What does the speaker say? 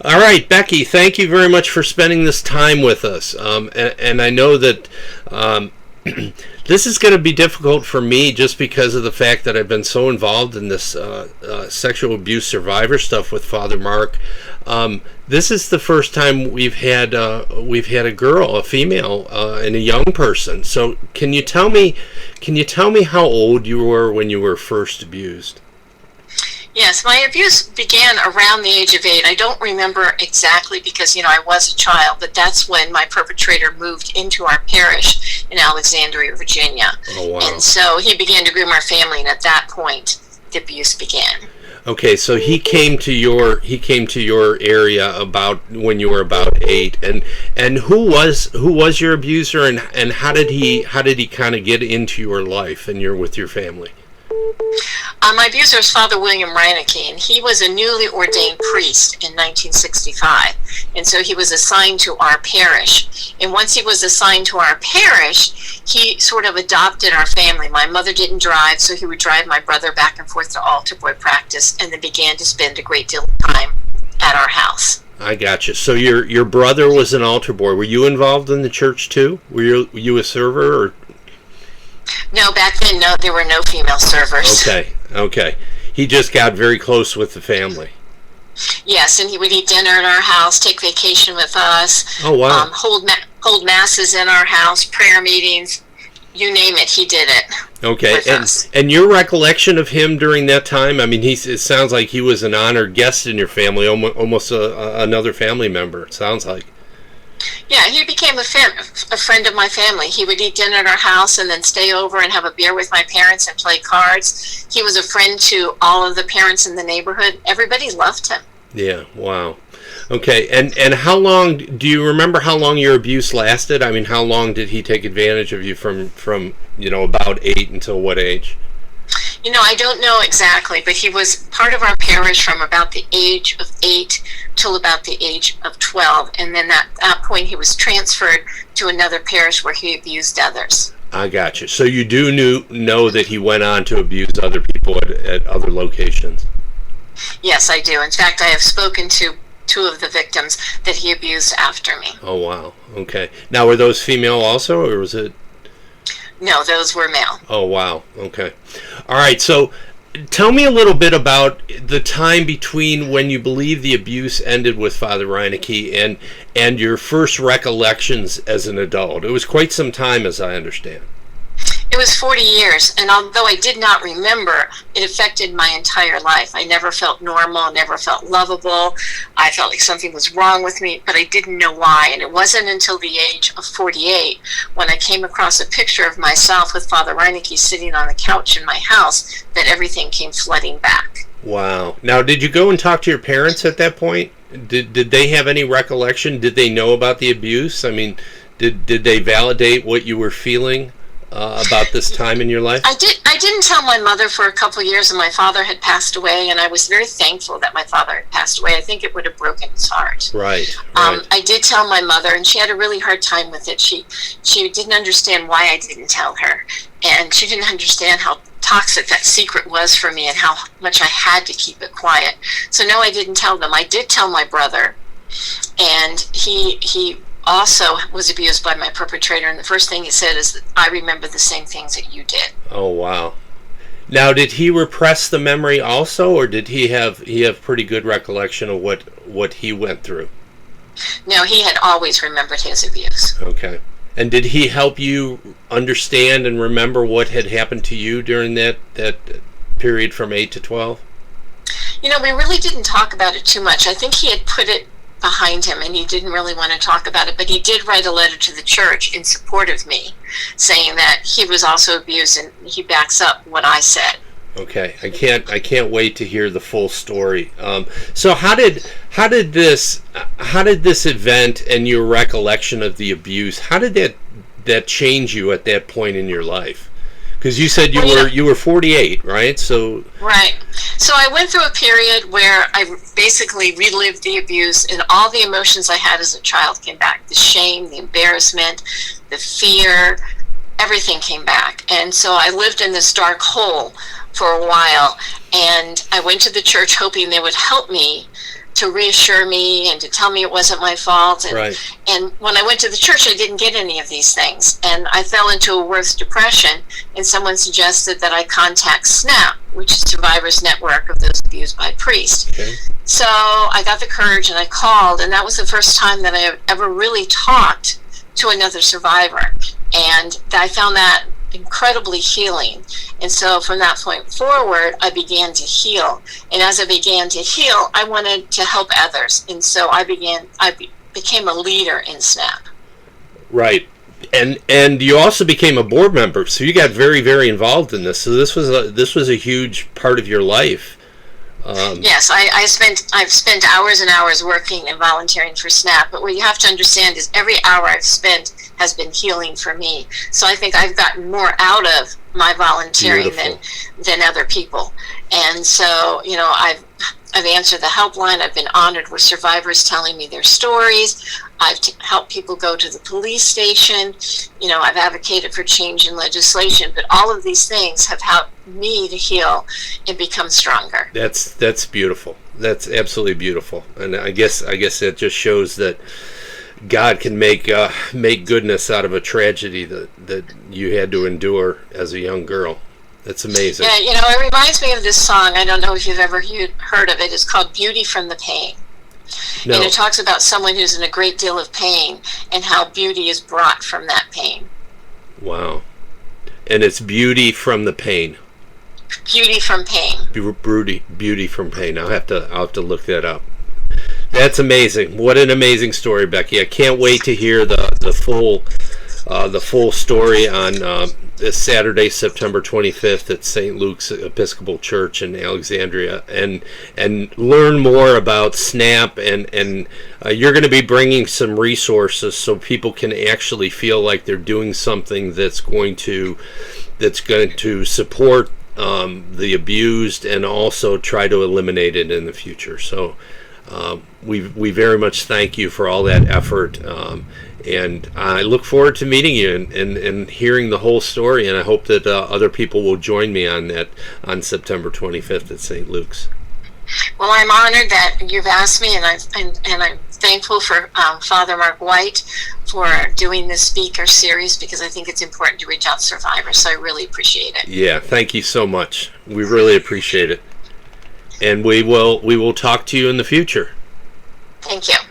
All right, Becky, thank you very much for spending this time with us. And I know that this is going to be difficult for me just because of the fact that I've been so involved in this sexual abuse survivor stuff with Father Mark. This is the first time we've had a girl, a female, and a young person. So can you tell me how old you were when you were first abused? Yes, my abuse began around the age of 8. I don't remember exactly because, I was a child, but that's when my perpetrator moved into our parish in Alexandria, Virginia. Oh, wow. And so he began to groom our family, and at that point, the abuse began. Okay, so he came to your area about when you were about 8, and who was your abuser, and how did he kind of get into your life and with your family? My abuser was Father William Reinecke, and he was a newly ordained priest in 1965, and so he was assigned to our parish. And once he was assigned to our parish, he sort of adopted our family. My mother didn't drive, so he would drive my brother back and forth to altar boy practice, and then began to spend a great deal of time at our house. I gotcha. So your brother was an altar boy. Were you involved in the church too? Were you a server or? No, back then, no, there were no female servers. Okay. He just got very close with the family. Yes, and he would eat dinner at our house, take vacation with us. Oh, wow. Hold masses in our house, prayer meetings, you name it, he did it. Okay, and your recollection of him during that time? I mean, it sounds like he was an honored guest in your family, almost another family member, it sounds like. Yeah, he became a friend of my family. He would eat dinner at our house and then stay over and have a beer with my parents and play cards. He was a friend to all of the parents in the neighborhood. Everybody loved him. Yeah, wow. Okay, and how long, do you remember how long your abuse lasted? I mean, how long did he take advantage of you from about 8 until what age? I don't know exactly, but he was part of our parish from about the age of 8 till about the age of 12. And then at that point, he was transferred to another parish where he abused others. I got you. So you do know that he went on to abuse other people at other locations? Yes, I do. In fact, I have spoken to 2 of the victims that he abused after me. Oh, wow. Okay. Now, were those female also, or was it? No, those were male. Oh, wow. Okay. All right. So tell me a little bit about the time between when you believe the abuse ended with Father Reinecke and your first recollections as an adult. It was quite some time, as I understand. It was 40 years, and although I did not remember, it affected my entire life. I never felt normal, never felt lovable. I felt like something was wrong with me, but I didn't know why. And it wasn't until the age of 48 when I came across a picture of myself with Father Reinecke sitting on the couch in my house that everything came flooding back. Wow. Now, did you go and talk to your parents at that point? Did they have any recollection? Did they know about the abuse? I mean, did they validate what you were feeling about this time in your life? I didn't tell my mother for a couple of years, and my father had passed away, and I was very thankful that my father had passed away. I think it would have broken his heart. Right. I did tell my mother, and she had a really hard time with it. She didn't understand why I didn't tell her, and she didn't understand how toxic that secret was for me and how much I had to keep it quiet. So no, I didn't tell them. I did tell my brother, and he also was abused by my perpetrator, and the first thing he said is that I remember the same things that you did. Oh, wow. Now, did he repress the memory also, or did he have pretty good recollection of what he went through? No, he had always remembered his abuse. Okay. And did he help you understand and remember what had happened to you during that period from 8 to 12? We really didn't talk about it too much. I think he had put it behind him, and he didn't really want to talk about it, but he did write a letter to the church in support of me, saying that he was also abused, and he backs up what I said. Okay, I can't wait to hear the full story. So how did this event and your recollection of the abuse, how did that change you at that point in your life? Because you said you were 48, right? So right. So I went through a period where I basically relived the abuse, and all the emotions I had as a child came back. The shame, the embarrassment, the fear, everything came back. And so I lived in this dark hole for a while, and I went to the church hoping they would help me to reassure me and to tell me it wasn't my fault. And, Right. and when I went to the church, I didn't get any of these things. And I fell into a worse depression, and someone suggested that I contact SNAP, which is Survivors Network of Those Abused by Priests. Okay. So I got the courage and I called, and that was the first time that I ever really talked to another survivor. And I found that incredibly healing. And so from that point forward, I began to heal. And as I began to heal, I wanted to help others. And so I became a leader in SNAP. Right. And you also became a board member, so you got very, very involved in this. So this was a huge part of your life. Yes, I've spent hours and hours working and volunteering for SNAP, but what you have to understand is every hour I've spent has been healing for me. So I think I've gotten more out of my volunteering than other people. And so, I've answered the helpline. I've been honored with survivors telling me their stories. I've helped people go to the police station. I've advocated for change in legislation. But all of these things have helped me to heal and become stronger. That's beautiful. That's absolutely beautiful. And I guess that just shows that God can make goodness out of a tragedy that you had to endure as a young girl. That's amazing. Yeah, it reminds me of this song. I don't know if you've ever heard of it. It's called Beauty from the Pain. No. And it talks about someone who's in a great deal of pain and how beauty is brought from that pain. Wow. And it's beauty from the pain. Beauty from pain. Beauty from pain. I'll have to look that up. That's amazing. What an amazing story, Becky. I can't wait to hear the full story on this Saturday, September 25th at St. Luke's Episcopal Church in Alexandria, and learn more about SNAP, and you're going to be bringing some resources so people can actually feel like they're doing something that's going to support the abused and also try to eliminate it in the future. So we very much thank you for all that effort. And I look forward to meeting you and hearing the whole story, and I hope that other people will join me on that on September 25th at St. Luke's. Well, I'm honored that you've asked me, and I'm thankful for Father Mark White for doing this speaker series, because I think it's important to reach out to survivors, so I really appreciate it. Yeah, thank you so much. We really appreciate it. And we will talk to you in the future. Thank you.